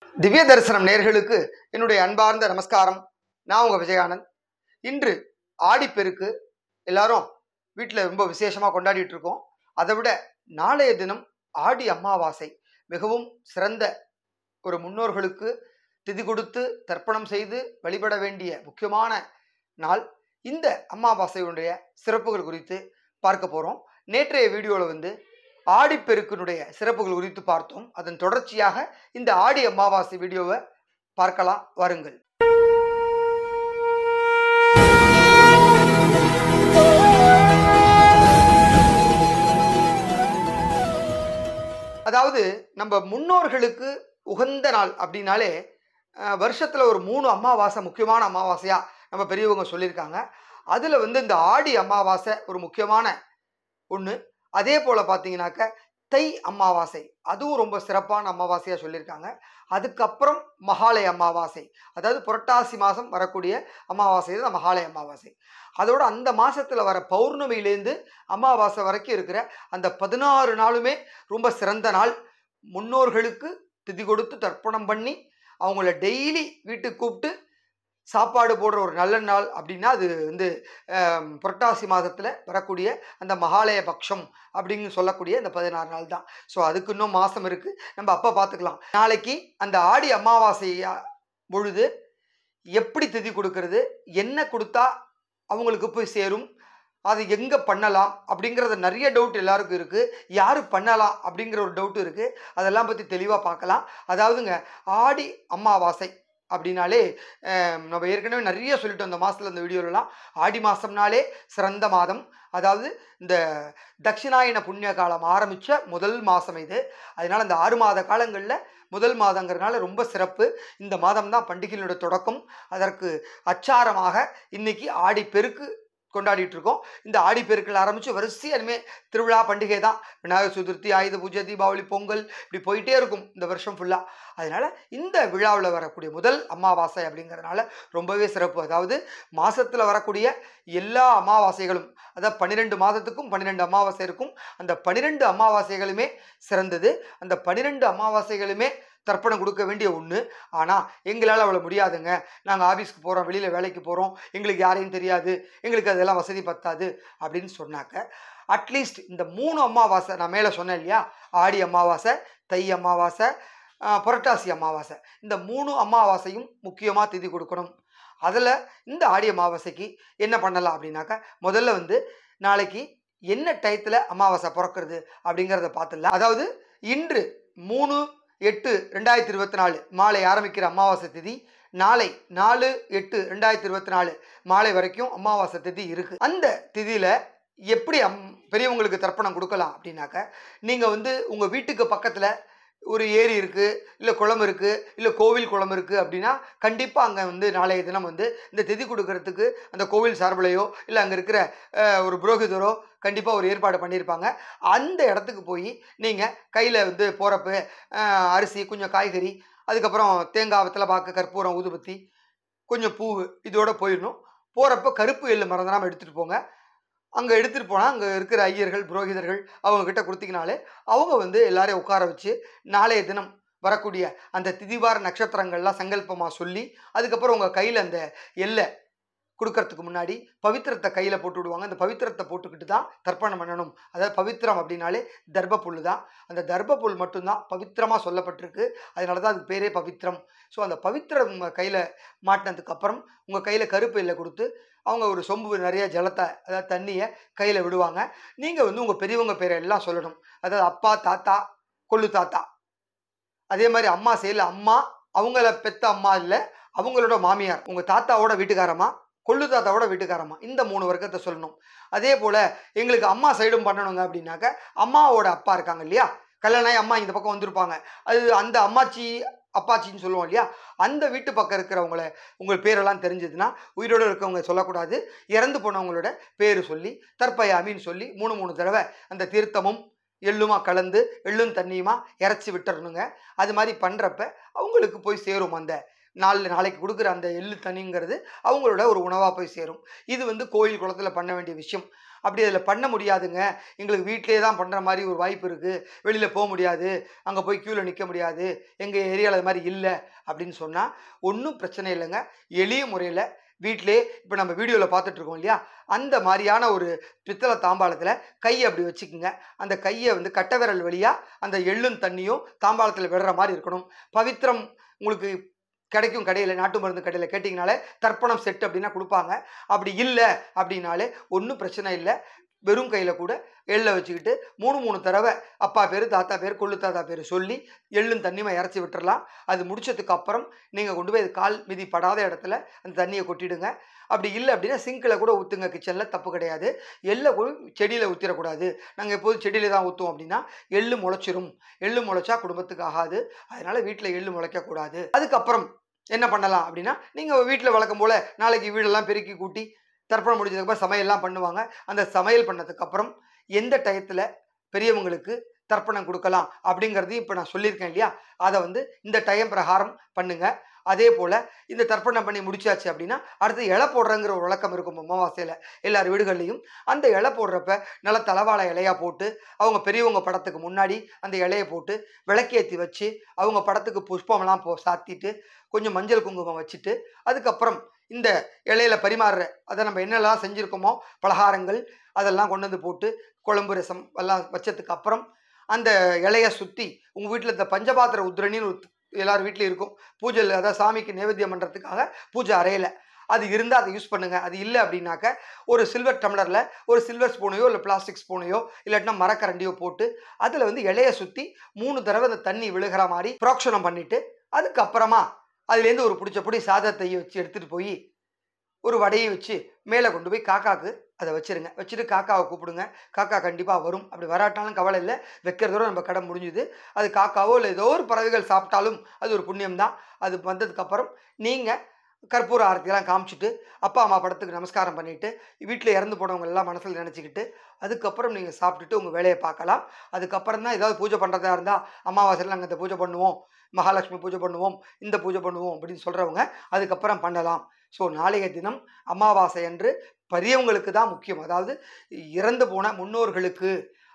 திவ்ய தரிசனம் நேயர்களுக்கு என்னுடைய அன்பார்ந்த நமஸ்காரம். நான் உங்க விஜயானந்த். இன்று ஆடிப்பெருக்கு எல்லாரும் வீட்டில் ரொம்ப விசேஷமாக கொண்டாடிட்டு இருக்கோம். அதை விட நாளைய தினம் ஆடி அமாவாசை, மிகவும் சிறந்த ஒரு முன்னோர்களுக்கு திதி கொடுத்து தர்ப்பணம் செய்து வழிபட வேண்டிய முக்கியமான நாள். இந்த அமாவாசையுடைய சிறப்புகள் குறித்து பார்க்க போகிறோம். நேற்றைய வீடியோவில் ஆடிப்பெருக்கினுடைய சிறப்புகள் குறித்து பார்த்தோம். அதன் தொடர்ச்சியாக இந்த ஆடி அமாவாசை வீடியோவை பார்க்கலாம், வாருங்கள். அதாவது நம்ம முன்னோர்களுக்கு உகந்த நாள் அப்படின்னாலே வருஷத்தில் ஒரு 3 அமாவாசை முக்கியமான அமாவாசையா நம்ம பெரியவங்க சொல்லியிருக்காங்க. அதில் இந்த ஆடி அமாவாசை ஒரு முக்கியமான ஒன்று. அதே போல் பார்த்தீங்கன்னாக்க தை அமாவாசை, அதுவும் ரொம்ப சிறப்பான அமாவாசையாக சொல்லியிருக்காங்க. அதுக்கப்புறம் மகாலய அமாவாசை, அதாவது புரட்டாசி மாதம் வரக்கூடிய அமாவாசை தான் மகாலய அமாவாசை. அதோட அந்த மாதத்தில் வர பௌர்ணமியிலேருந்து அமாவாசை வரைக்கும் இருக்கிற அந்த 16 நாளுமே ரொம்ப சிறந்த நாள். முன்னோர்களுக்கு திதி கொடுத்து தர்ப்பணம் பண்ணி அவங்கள டெய்லி வீட்டுக்கு கூப்பிட்டு சாப்பாடு போடுற ஒரு நல்ல நாள் அப்படின்னா அது புரட்டாசி மாதத்தில் வரக்கூடிய அந்த மகாலய பட்சம் அப்படின்னு சொல்லக்கூடிய அந்த 16 நாள் தான். ஸோ அதுக்கு இன்னும் மாதம் இருக்குது, நம்ம அப்போ பார்த்துக்கலாம். நாளைக்கு அந்த ஆடி அமாவாசையா பொழுது எப்படி திதி கொடுக்கறது, என்ன கொடுத்தா அவங்களுக்கு போய் சேரும், அது எங்கே பண்ணலாம் அப்படிங்கிறத நிறைய டவுட் எல்லாருக்கும் இருக்குது. யார் பண்ணலாம் அப்படிங்கிற ஒரு டவுட்டு இருக்குது. அதெல்லாம் பற்றி தெளிவாக பார்க்கலாம். அதாவதுங்க, ஆடி அமாவாசை அப்படின்னாலே நம்ம ஏற்கனவே நிறைய சொல்லிட்டோம் இந்த மாதத்தில், இந்த வீடியோலலாம். ஆடி மாதம்னாலே சிறந்த மாதம். அதாவது இந்த தட்சிணாயன புண்ணிய காலம் ஆரம்பித்த முதல் மாதம் இது. அதனால் இந்த 6 மாத காலங்களில் முதல் மாதங்கிறதுனால ரொம்ப சிறப்பு. இந்த மாதம் தான் பண்டிகைகளோட தொடக்கம். அதற்கு அச்சாரமாக இன்னைக்கு ஆடி பெருக்கு கொண்டாடிட்டு இருக்கோம். இந்த ஆடிப்பெருக்கில் ஆரம்பித்து வரிசையாக இனிமேல் திருவிழா பண்டிகை தான். விநாயகர் சதுர்த்தி, ஆயுத பூஜை, தீபாவளி, பொங்கல், இப்படி போயிட்டே இருக்கும் இந்த வருஷம் ஃபுல்லாக. அதனால் இந்த விழாவில் வரக்கூடிய முதல் அமாவாசை அப்படிங்கிறதுனால ரொம்பவே சிறப்பு. அதாவது மாதத்தில் வரக்கூடிய எல்லா அமாவாசைகளும், அதாவது 12 மாதத்துக்கும் 12 அமாவாசை இருக்கும். அந்த 12 அமாவாசைகளுமே சிறந்தது. அந்த 12 அமாவாசைகளுமே தர்ப்பணம் கொடுக்க வேண்டிய ஒன்று. ஆனால் எங்களால் அவ்வளோ முடியாதுங்க, நாங்கள் ஆஃபீஸ்க்கு போகிறோம், வெளியில் வேலைக்கு போகிறோம், எங்களுக்கு யாரையும் தெரியாது, எங்களுக்கு அதெல்லாம் வசதி பத்தாது அப்படின்னு சொன்னாக்க அட்லீஸ்ட் இந்த 3 அமாவாசை நான் மேலே சொன்னேன் இல்லையா, ஆடி அமாவாசை, தை அமாவாசை, புரட்டாசி அமாவாசை, இந்த 3 அமாவாசையும் முக்கியமாக திதி கொடுக்கணும். அதில் இந்த ஆடி அமாவாசைக்கு என்ன பண்ணலாம் அப்படின்னாக்கா, முதல்ல நாளைக்கு என்ன டயத்தில் அமாவாசை பிறக்கிறது அப்படிங்கிறத பார்த்துடலாம். அதாவது இன்று 3/8/2024 மாலை ஆரம்பிக்கிற அமாவாசை திதி நாளை 4/8/2024 மாலை வரைக்கும் அமாவாசை திதி இருக்குது. அந்த திதியில் எப்படி பெரியவங்களுக்கு தர்ப்பணம் கொடுக்கலாம் அப்படின்னாக்க, நீங்கள் உங்கள் வீட்டுக்கு பக்கத்தில் ஒரு ஏரி இருக்குது, இல்லை குளம் இருக்குது, இல்லை கோவில் குளம் இருக்குது அப்படின்னா கண்டிப்பாக அங்கே நாளைய தினம் இந்த திதி கொடுக்கறதுக்கு அந்த கோவில் சார்பிலையோ இல்லை அங்கே இருக்கிற ஒரு புரோகிதரோ கண்டிப்பாக ஒரு ஏற்பாடு பண்ணியிருப்பாங்க. அந்த இடத்துக்கு போய் நீங்கள் கையில் போகிறப்ப அரிசி, கொஞ்சம் காய்கறி, அதுக்கப்புறம் தேங்காய், வெத்தலை பாக்கு, கற்பூரம், ஊதுபத்தி, கொஞ்சம் பூ, இதோடு போயிடணும். போகிறப்ப கருப்பு எள்ளு மறந்துடாமல் எடுத்துகிட்டு போங்க. அங்கே எடுத்துகிட்டு போனால் அங்கே இருக்கிற ஐயர்கள், புரோகிதர்கள் அவங்கக்கிட்ட கொடுத்தீங்கனாலே அவங்க எல்லாரையும் உட்கார வச்சு நாளைய தினம் வரக்கூடிய அந்த திதிவார நட்சத்திரங்கள்லாம் சங்கல்பமாக சொல்லி, அதுக்கப்புறம் உங்கள் கையில் அந்த எல்லை கொடுக்கறதுக்கு முன்னாடி பவித்திரத்தை கையில் போட்டு விடுவாங்க. அந்த பவித்திரத்தை போட்டுக்கிட்டு தான் தர்ப்பணம் பண்ணணும். அதாவது பவித்திரம் அப்படின்னாலே தர்ப்பப்புல் தான். அந்த தர்ப்பப்புல் மட்டும்தான் பவித்திரமாக சொல்லப்பட்டிருக்கு. அதனால தான் அதுக்கு பேரே பவித்திரம். ஸோ அந்த பவித்திரம் கையில் மாட்டினதுக்கப்புறம் உங்கள் கையில் கருப்பு எல்லை கொடுத்து அவங்க ஒரு சொம்பு நிறைய ஜலத்தை, அதாவது தண்ணியை கையில் விடுவாங்க. நீங்கள் உங்கள் பெரியவங்க பேரை எல்லாம் சொல்லணும். அதாவது அப்பா, தாத்தா, கொள்ளு தாத்தா. அதே மாதிரி அம்மா சைடில் அம்மா, அவங்கள பெத்த அம்மா இல்லை, அவங்களோட மாமியார், உங்கள் தாத்தாவோட வீட்டுக்காரம்மா, கொள்ளு தாத்தாவோட வீட்டுக்காரம்மா, இந்த 3 வர்க்கத்தை சொல்லணும். அதே போல் எங்களுக்கு அம்மா சைடும் பண்ணணுங்க அப்படின்னாக்க, அம்மாவோட அப்பா இருக்காங்க இல்லையா, கல்யாணம் அம்மா இந்த பக்கம் வந்திருப்பாங்க, அது அந்த அம்மாச்சி அப்பாச்சின்னு சொல்லுவோம் இல்லையா, அந்த வீட்டு பக்கம் இருக்கிறவங்கள உங்கள் பேரெல்லாம் தெரிஞ்சதுன்னா உயிரோடு இருக்கவங்க சொல்லக்கூடாது, இறந்து போனவங்களோட பேர் சொல்லி தற்பயாமின்னு சொல்லி 3 தடவை அந்த தீர்த்தமும் எள்ளுமா கலந்து, எள்ளும் தண்ணியுமா இறச்சி விட்டுறணுங்க. அது மாதிரி பண்ணுறப்ப அவங்களுக்கு போய் சேரும் அந்த நாளைக்கு கொடுக்குற அந்த எள்ளு தண்ணிங்கிறது அவங்களோட ஒரு உணவாக போய் சேரும். இது வந்து கோயில் குளத்தில் பண்ண வேண்டிய விஷயம். அப்படி அதில் பண்ண முடியாதுங்க, எங்களுக்கு வீட்டிலே தான் பண்ணுற மாதிரி ஒரு வாய்ப்பு இருக்குது, வெளியில் போக முடியாது, அங்கே போய் க்யூவில் நிற்க முடியாது, எங்கள் ஏரியாவில் அது மாதிரி இல்லை அப்படின்னு சொன்னால் ஒன்றும் பிரச்சனை இல்லைங்க. எளிய முறையில் வீட்டிலே இப்போ நம்ம வீடியோவில் பார்த்துட்ருக்கோம் இல்லையா, அந்த மாதிரியான ஒரு பித்தளை தாம்பாளத்தில் கையை அப்படி வச்சுக்குங்க. அந்த கையை வந்து கட்ட விரல் வழியாக அந்த எள்ளும் தண்ணியும் தாம்பாளத்தில் விடுற மாதிரி இருக்கணும். பவித்திரம் உங்களுக்கு கிடைக்கும் கடையில், நாட்டு மருந்து கடையில் கேட்டிங்கனாலே தர்ப்பணம் செட் அப்படின்னா கொடுப்பாங்க. அப்படி இல்லை அப்படின்னாலே ஒன்றும் பிரச்சனை இல்லை. வெறும் கையில் கூட எள்ளை வச்சுக்கிட்டு 3 தடவை அப்பா பேர், தாத்தா பேர், கொள்ளு தாத்தா பேர் சொல்லி எள்ளும் தண்ணியுமா இறச்சி விட்டுறலாம். அது முடிச்சதுக்கு அப்புறம் நீங்கள் கொண்டு போய் அது கால் மிதி படாத இடத்துல அந்த தண்ணியை கொட்டிடுங்க. அப்படி இல்லை அப்படின்னா சிங்கில் கூட ஊற்றுங்க, கிச்சனில் தப்பு கிடையாது. எள்ளை கூட செடியில் ஊற்றிடக்கூடாது. நாங்கள் எப்போதும் செடியில் தான் ஊற்றுவோம் அப்படின்னா எள்ளு முளைச்சிரும். எள்ளு முளைச்சா குடும்பத்துக்கு ஆகாது. அதனால் வீட்டில் எள்ளு முளைக்கக்கூடாது. அதுக்கப்புறம் என்ன பண்ணலாம் அப்படின்னா, நீங்கள் வீட்டில் வழக்கம் போல் நாளைக்கு வீடெல்லாம் பெருக்கி கூட்டி தர்ப்பணம் முடிஞ்சதுக்கப்புறம் சமையல்லாம் பண்ணுவாங்க. அந்த சமையல் பண்ணதுக்கப்புறம் எந்த டயத்தில் பெரியவங்களுக்கு தர்ப்பணம் கொடுக்கலாம் அப்படிங்கிறதையும் இப்போ நான் சொல்லியிருக்கேன் இல்லையா, அதை வந்து இந்த டைம் பிரகாரம் பண்ணுங்க. அதே போல் இந்த தர்ப்பணம் பண்ணி முடிச்சாச்சு அப்படின்னா அடுத்து இலை போடுறங்கிற ஒரு வழக்கம் இருக்கும் அமாவாசையில் எல்லார் வீடுகள்லையும். அந்த இலை போடுறப்ப நல்ல தலவாழை இலையாக போட்டு அவங்க பெரியவங்க படத்துக்கு முன்னாடி அந்த இலையை போட்டு விளக்கேற்றி வச்சு அவங்க படத்துக்கு புஷ்பம்லாம் சாத்திட்டு கொஞ்சம் மஞ்சள் குங்குமம் வச்சுட்டு அதுக்கப்புறம் இந்த இலையில பரிமாறுற அதை நம்ம என்னெல்லாம் செஞ்சுருக்கோமோ பலகாரங்கள் அதெல்லாம் கொண்டு வந்து போட்டு குழம்பு ரசம் எல்லாம் வச்சதுக்கு அப்புறம் அந்த இலையை சுற்றி உங்கள் வீட்டில் இந்த பஞ்சபாத்திர உத்ரணின்னு எல்லார் வீட்லேயும் இருக்கும். பூஜை அதாவது சாமிக்கு நைவேத்தியம் பண்ணுறதுக்காக பூஜை அறையில் அது இருந்தால் அதை யூஸ் பண்ணுங்கள். அது இல்லை அப்படின்னாக்க ஒரு சில்வர் டம்ளரில் ஒரு சில்வர் ஸ்பூனையோ இல்லை பிளாஸ்டிக் ஸ்பூனையோ இல்லாட்டினா மரக்கரண்டியோ போட்டு அதில் வந்து இலையை சுற்றி 3 தடவை அந்த தண்ணி விழுகிற மாதிரி புரோக்ஷனம் பண்ணிவிட்டு அதுக்கப்புறமா அதுலேருந்து ஒரு பிடிச்ச பொடி சாதத்தை வச்சு எடுத்துகிட்டு போய் ஒரு வடையை வச்சு மேலே கொண்டு போய் காக்காவுக்கு அதை வச்சுருங்க. வச்சுட்டு காக்காவை கூப்பிடுங்க. காக்கா கண்டிப்பாக வரும். அப்படி வராட்டாலும் கவலை இல்லை, வைக்கிறதோட நம்ம கடை முடிஞ்சுது. அது காக்காவோ இல்லை ஏதோ ஒரு பறவைகள் சாப்பிட்டாலும் அது ஒரு புண்ணியம்தான். அது வந்ததுக்கப்புறம் நீங்கள் கற்பூர ஆரத்தியெல்லாம் காமிச்சிட்டு அப்பா அம்மா படத்துக்கு நமஸ்காரம் பண்ணிவிட்டு வீட்டில் இறந்து போனவங்க எல்லாம் மனசில் நினச்சிக்கிட்டு அதுக்கப்புறம் நீங்கள் சாப்பிட்டுட்டு உங்கள் வேலையை பார்க்கலாம். அதுக்கப்புறம் தான் ஏதாவது பூஜை பண்ணுறதா இருந்தால் அமாவாசையில் நாங்கள் இந்த பூஜை பண்ணுவோம், மகாலட்சுமி பூஜை பண்ணுவோம், இந்த பூஜை பண்ணுவோம் அப்படின்னு சொல்கிறவங்க அதுக்கப்புறம் பண்ணலாம். ஸோ நாளைய தினம் அமாவாசை அன்று பெரியவங்களுக்கு தான் முக்கியம். அதாவது இறந்து போன முன்னோர்களுக்கு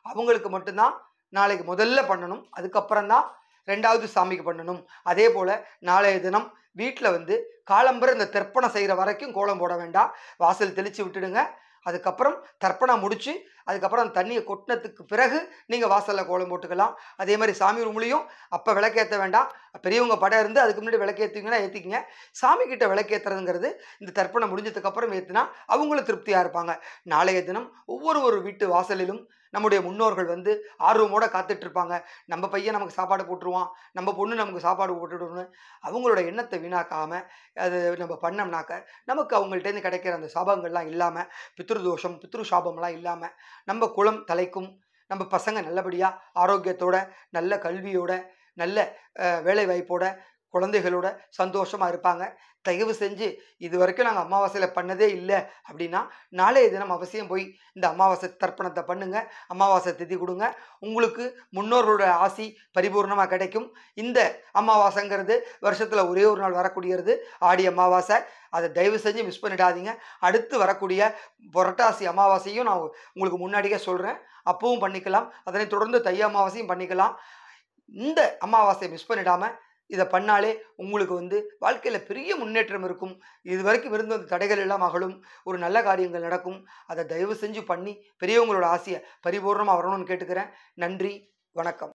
அவங்களுக்கு மட்டும்தான் நாளைக்கு முதல்ல பண்ணணும். அதுக்கப்புறம் தான் 2வது சாமிக்கு பண்ணணும். அதே போல் நாளைய தினம் வீட்டில் வந்து காலம்பரை இந்த தர்ப்பணம் செய்கிற வரைக்கும் கோலம் போட வேண்டாம். வாசல் தெளித்து விட்டுடுங்க. அதுக்கப்புறம் தர்ப்பணம் முடித்து அதுக்கப்புறம் அந்த தண்ணியை கொட்டினதுக்கு பிறகு நீங்கள் வாசலில் கோலம் போட்டுக்கலாம். அதே மாதிரி சாமி ரூம்லேயும் அப்போ விளக்கேற்ற வேண்டாம். பெரியவங்க படம் இருந்து அதுக்கு முன்னாடி விளக்கேற்றிங்கன்னா ஏற்றிக்கிங்க. சாமிக்கிட்ட விளக்கேற்றுறதுங்கிறது இந்த தர்ப்பணம் முடிஞ்சதுக்கப்புறம் ஏற்றினா அவங்களும் திருப்தியாக இருப்பாங்க. நாளைய தினம் ஒவ்வொரு வீட்டு வாசலிலும் நம்முடைய முன்னோர்கள் வந்து ஆர்வமோடு காத்துட்ருப்பாங்க. நம்ம பையன் நமக்கு சாப்பாடு போட்டுருவான், நம்ம பொண்ணு நமக்கு சாப்பாடு போட்டுவிடணும்னு அவங்களோட எண்ணத்தை வீணாக்காமல் அது நம்ம பண்ணோம்னாக்க நமக்கு அவங்கள்ட்டேருந்து கிடைக்கிற அந்த சாபங்கள்லாம் இல்லாமல், பித்ருதோஷம் பித்ரு சாபம்லாம் இல்லாமல் நம்ம குலம் தலைக்கும். நம்ம பசங்க நல்லபடியாக ஆரோக்கியத்தோட நல்ல கல்வியோட நல்ல வேலை வாய்ப்போட குழந்தைகளோட சந்தோஷமாக இருப்பாங்க. தயவு செஞ்சு இது வரைக்கும் நாங்கள் அமாவாசையில் பண்ணதே இல்லை அப்படின்னா நாளைய தினம் அவசியம் போய் இந்த அமாவாசை தர்ப்பணத்தை பண்ணுங்கள். அமாவாசை திதி கொடுங்க. உங்களுக்கு முன்னோர்களோட ஆசி பரிபூர்ணமாக கிடைக்கும். இந்த அமாவாசைங்கிறது வருஷத்தில் ஒரே ஒரு நாள் வரக்கூடியது ஆடி அமாவாசை. அதை தயவு செஞ்சு மிஸ் பண்ணிடாதீங்க. அடுத்து வரக்கூடிய புரட்டாசி அமாவாசையும் நான் உங்களுக்கு முன்னாடியே சொல்கிறேன், அப்பவும் பண்ணிக்கலாம். அதனை தொடர்ந்து தை அமாவாசையும் பண்ணிக்கலாம். இந்த அமாவாசையை மிஸ் பண்ணிடாமல் இதை பண்ணாலே உங்களுக்கு வந்து வாழ்க்கையில் பெரிய முன்னேற்றம் இருக்கும். இது வரைக்கும் இருந்த தடைகள் எல்லாம் அகலும், ஒரு நல்ல காரியங்கள் நடக்கும். அதை தயவு செஞ்சு பண்ணி பெரியவங்களோட ஆசையை பரிபூர்ணமாக வரணும்னு கேட்டுக்கிறேன். நன்றி, வணக்கம்.